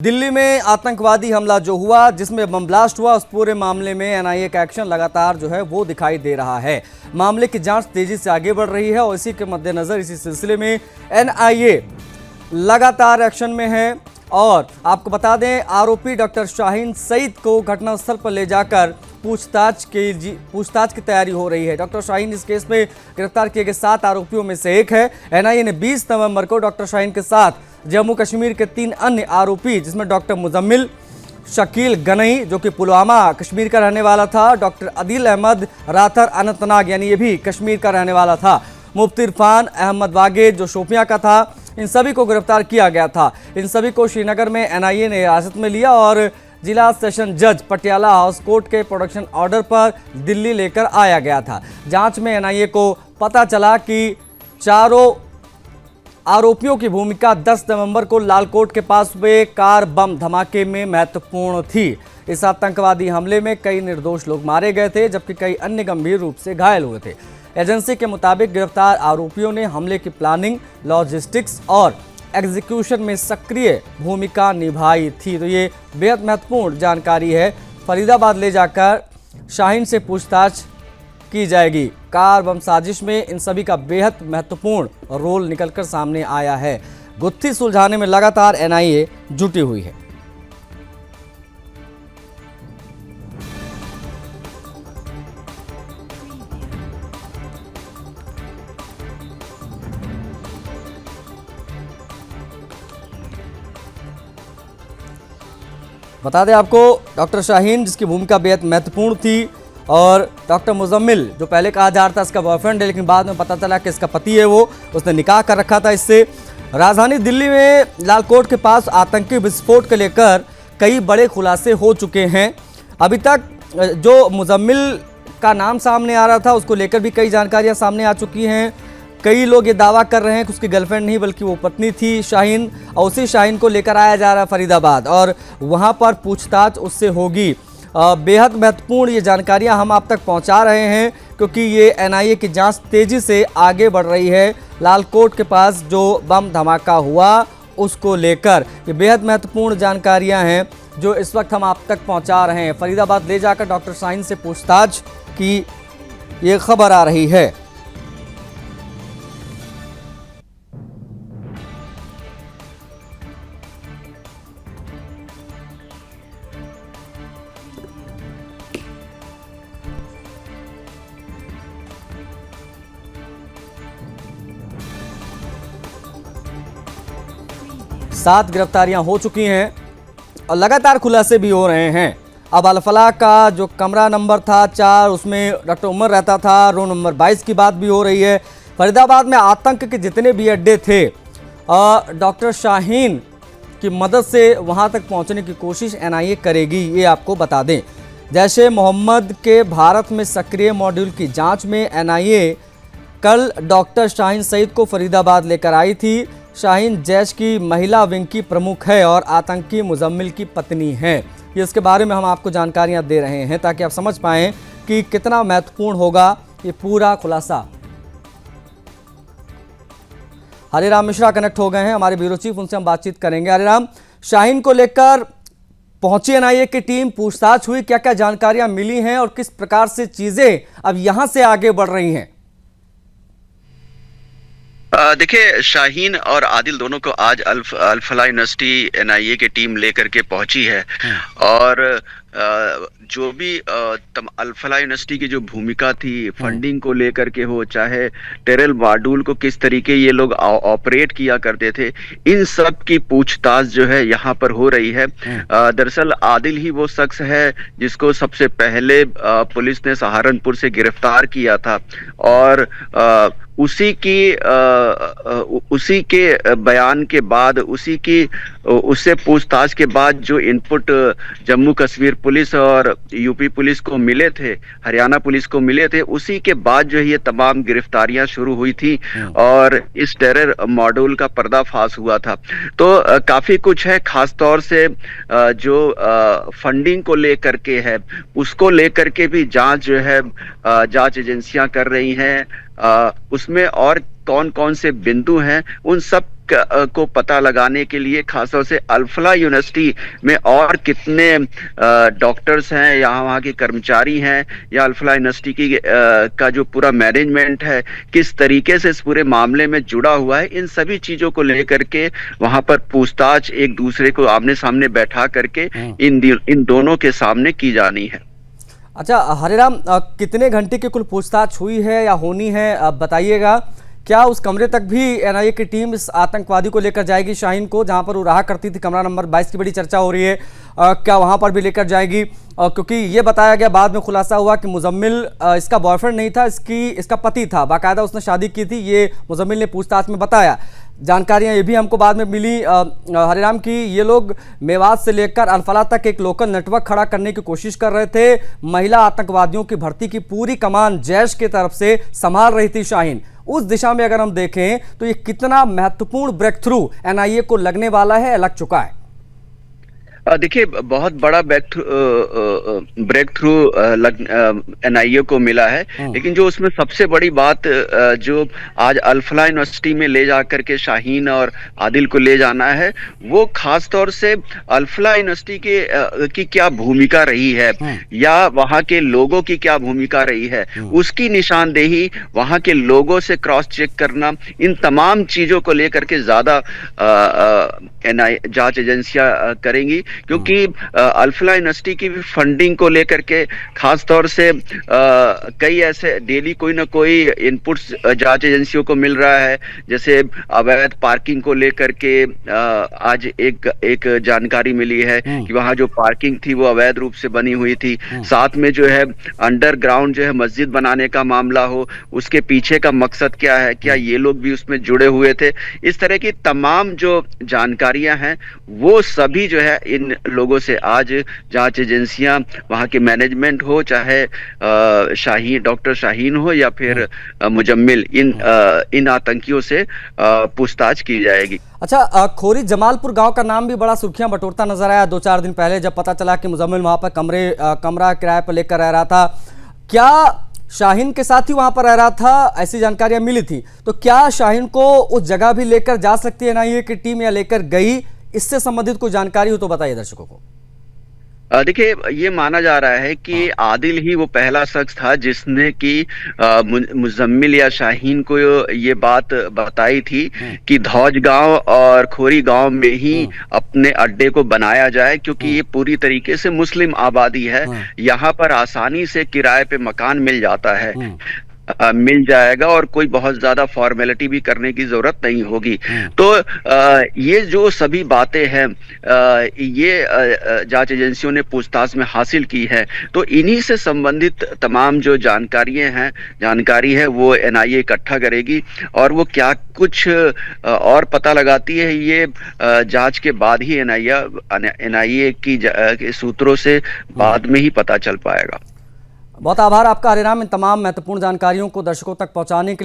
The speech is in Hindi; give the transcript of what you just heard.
दिल्ली में आतंकवादी हमला जो हुआ, जिसमें बम ब्लास्ट हुआ, उस पूरे मामले में एनआईए का एक्शन लगातार जो है वो दिखाई दे रहा है। मामले की जांच तेजी से आगे बढ़ रही है और इसी के मद्देनजर इसी सिलसिले में एनआईए लगातार एक्शन में है। और आपको बता दें, आरोपी डॉक्टर शाहीन सईद को घटनास्थल पर ले जाकर पूछताछ की तैयारी हो रही है। डॉक्टर शाहीन इस केस में गिरफ्तार किए गए 7 आरोपियों में से एक है। एनआईए ने 20 नवंबर को डॉक्टर शाहीन के साथ जम्मू कश्मीर के 3 अन्य आरोपी, जिसमें डॉक्टर मुजम्मिल, शकील गनई जो कि पुलवामा कश्मीर का रहने वाला था, डॉक्टर अदील अहमद राथर अनंतनाग यानी ये भी कश्मीर का रहने वाला था, मुफ्ती इरफान अहमद वागेद जो शोपियां का था, इन सभी को गिरफ्तार किया गया था। इन सभी को श्रीनगर में एनआईए ने हिरासत में लिया और जिला सेशन जज पटियाला हाउस कोर्ट के प्रोडक्शन ऑर्डर पर दिल्ली लेकर आया गया था। जांच में एनआईए को पता चला कि चारों आरोपियों की भूमिका 10 नवंबर को लालकोट के पास हुए कार बम धमाके में महत्वपूर्ण थी। इस आतंकवादी हमले में कई निर्दोष लोग मारे गए थे, जबकि कई अन्य गंभीर रूप से घायल हुए थे। एजेंसी के मुताबिक गिरफ्तार आरोपियों ने हमले की प्लानिंग, लॉजिस्टिक्स और एग्जीक्यूशन में सक्रिय भूमिका निभाई थी। तो ये बेहद महत्वपूर्ण जानकारी है। फरीदाबाद ले जाकर शाहीन से पूछताछ की जाएगी। कार बम साजिश में इन सभी का बेहद महत्वपूर्ण रोल निकलकर सामने आया है। गुत्थी सुलझाने में लगातार एनआईए जुटी हुई है। बता दें आपको, डॉक्टर शाहीन जिसकी भूमिका बेहद महत्वपूर्ण थी, और डॉक्टर मुजम्मिल जो पहले कहा जा रहा था इसका बॉयफ्रेंड है, लेकिन बाद में पता चला कि इसका पति है, उसने निकाह कर रखा था इससे। राजधानी दिल्ली में लालकोट के पास आतंकी विस्फोट को लेकर कई बड़े खुलासे हो चुके हैं। अभी तक जो मुजम्मिल का नाम सामने आ रहा था, उसको लेकर भी कई जानकारियां सामने आ चुकी हैं। कई लोग ये दावा कर रहे हैं कि उसकी गर्लफ्रेंड नहीं बल्कि वो पत्नी थी शाहीन, और उसी शाहीन को लेकर आया जा रहा है फरीदाबाद और वहाँ पर पूछताछ उससे होगी। बेहद महत्वपूर्ण ये जानकारियां हम आप तक पहुंचा रहे हैं, क्योंकि ये एनआईए की जांच तेजी से आगे बढ़ रही है। लालकोट के पास जो बम धमाका हुआ उसको लेकर ये बेहद महत्वपूर्ण जानकारियां हैं जो इस वक्त हम आप तक पहुंचा रहे हैं। फरीदाबाद ले जाकर डॉक्टर शाहीन से पूछताछ की ये खबर आ रही है। सात गिरफ्तारियां हो चुकी हैं और लगातार खुलासे भी हो रहे हैं। अब अल-फलाह का जो कमरा नंबर था 4, उसमें डॉक्टर उमर रहता था, रूम नंबर 22 की बात भी हो रही है। फरीदाबाद में आतंक के जितने भी अड्डे थे, डॉक्टर शाहीन की मदद से वहां तक पहुंचने की कोशिश एनआईए करेगी, ये आपको बता दें। जैशे मोहम्मद के भारत में सक्रिय मॉड्यूल की जाँच में एनआईए कल डॉक्टर शाहीन सईद को फरीदाबाद लेकर आई थी। शाहीन जैश की महिला विंग की प्रमुख है और आतंकी मुजम्मिल की पत्नी है। ये इसके बारे में हम आपको जानकारियां दे रहे हैं ताकि आप समझ पाएं कि कितना महत्वपूर्ण होगा ये पूरा खुलासा। हरिराम मिश्रा कनेक्ट हो गए हैं, हमारे ब्यूरो चीफ, उनसे हम बातचीत करेंगे। हरिराम, शाहीन को लेकर पहुंची एनआईए की टीम, पूछताछ हुई, क्या क्या जानकारियां मिली हैं और किस प्रकार से चीजें अब यहां से आगे बढ़ रही हैं? देखिए, शाहीन और आदिल दोनों को आज अल-फलाह यूनिवर्सिटी एनआईए की टीम लेकर के पहुंची है। और जो भी अल-फलाह यूनिवर्सिटी की जो भूमिका थी फंडिंग को लेकर के हो, चाहे टेरर मॉड्यूल को किस तरीके ये लोग ऑपरेट किया करते थे, इन सब की पूछताछ जो है यहाँ पर हो रही है। दरअसल आदिल ही वो शख्स है जिसको सबसे पहले पुलिस ने सहारनपुर से गिरफ्तार किया था, और उसी के बयान के बाद, उससे पूछताछ के बाद जो इनपुट जम्मू कश्मीर पुलिस और यूपी पुलिस को मिले थे, हरियाणा पुलिस को मिले थे, उसी के बाद जो ये तमाम गिरफ्तारियां शुरू हुई थी और इस टेरर मॉड्यूल का पर्दाफाश हुआ था। तो काफी कुछ है, खास तौर से जो फंडिंग को लेकर के है, उसको लेकर के भी जांच जो है जांच एजेंसियां कर रही हैं। उसमें और कौन कौन से बिंदु हैं, उन सब को पता लगाने के लिए खासतौर से अल्फला यूनिवर्सिटी में और कितने डॉक्टर्स हैं या वहाँ के कर्मचारी हैं या अल्फला यूनिवर्सिटी की का जो पूरा मैनेजमेंट है किस तरीके से इस पूरे मामले में जुड़ा हुआ है, इन सभी चीजों को लेकर के वहाँ पर पूछताछ एक दूसरे को आमने सामने बैठा करके इन दोनों के सामने की जानी है। अच्छा हरिराम, कितने घंटे की कुल पूछताछ हुई है या होनी है, अब बताइएगा। क्या उस कमरे तक भी एनआईए की टीम इस आतंकवादी को लेकर जाएगी, शाहीन को, जहां पर वो रहा करती थी, कमरा नंबर 22 की बड़ी चर्चा हो रही है, क्या वहां पर भी लेकर जाएगी? क्योंकि ये बताया गया, बाद में खुलासा हुआ कि मुजम्मिल इसका बॉयफ्रेंड नहीं था, इसका पति था, बाकायदा उसने शादी की थी, ये मुजम्मिल ने पूछताछ में बताया। जानकारियां ये भी हमको बाद में मिली हरिराम की ये लोग मेवात से लेकर अल्फला तक एक लोकल नेटवर्क खड़ा करने की कोशिश कर रहे थे। महिला आतंकवादियों की भर्ती की पूरी कमान जैश की तरफ से संभाल रही थी शाहीन। उस दिशा में अगर हम देखें तो ये कितना महत्वपूर्ण ब्रेक थ्रू एनआईए को लगने वाला है, लग चुका है? देखिए, बहुत बड़ा ब्रेक थ्रू एनआईए को मिला है, लेकिन जो उसमें सबसे बड़ी बात जो आज अल्फला यूनिवर्सिटी में ले जाकर के शाहीन और आदिल को ले जाना है, वो खास तौर से अल्फला यूनिवर्सिटी की क्या भूमिका रही है या वहाँ के लोगों की क्या भूमिका रही है, उसकी निशानदेही वहाँ के लोगों से क्रॉस चेक करना, इन तमाम चीजों को लेकर के ज्यादा जांच एजेंसियां करेंगी। क्योंकि अल्फला यूनिवर्सिटी की फंडिंग को लेकर के खास तौर से कई ऐसे डेली कोई ना कोई इनपुट्स जांच एजेंसियों को मिल रहा है। जैसे अवैध पार्किंग को लेकर के आज एक जानकारी मिली है कि वहां जो पार्किंग थी वो अवैध रूप से बनी हुई थी। साथ में जो है अंडरग्राउंड जो है मस्जिद बनाने का मामला हो, उसके पीछे का मकसद क्या है, क्या ये लोग भी उसमें जुड़े हुए थे? इस तरह की तमाम जो जानकारियां हैं वो सभी जो है इन लोगों से आज जांच एजेंसियां, वहां के मैनेजमेंट हो, चाहे डॉक्टर शाहीन हो या फिर मुजम्मिल, इन आतंकियों से पूछताछ की जाएगी। अच्छा, खोरी जमालपुर गांव का नाम भी बड़ा सुर्खियां बटोरता नजर आया 2-4 दिन पहले, जब पता चला कि मुजम्मिल वहां पर कमरा किराए पर लेकर रह रहा था। क्या शाहीन के साथ ही वहां पर रह रहा था? ऐसी जानकारियां मिली थी। तो क्या शाहीन को उस जगह भी लेकर जा सकती है एनआईए की टीम या लेकर गई? इससे संबंधित कोई जानकारी हो तो बताइए दर्शकों को। देखिए, ये माना जा रहा है कि आदिल ही वो पहला शख्स था जिसने कि मुजम्मिल या शाहीन को ये बात बताई थी कि धौज गांव और खोरी गांव में ही अपने अड्डे को बनाया जाए, क्योंकि ये पूरी तरीके से मुस्लिम आबादी है, यहाँ पर आसानी से किराए पे मकान मिल जाता है, मिल जाएगा और कोई बहुत ज्यादा फॉर्मेलिटी भी करने की जरूरत नहीं होगी। तो ये जो सभी बातें हैं ये जांच एजेंसियों ने पूछताछ में हासिल की है। तो इन्हीं से संबंधित तमाम जो जानकारी है वो एनआईए इकट्ठा करेगी और वो क्या कुछ और पता लगाती है, ये जांच के बाद ही एनआईए की सूत्रों से बाद में ही पता चल पाएगा। बहुत आभार आपका हरिराम, इन तमाम महत्वपूर्ण जानकारियों को दर्शकों तक पहुंचाने के लिए।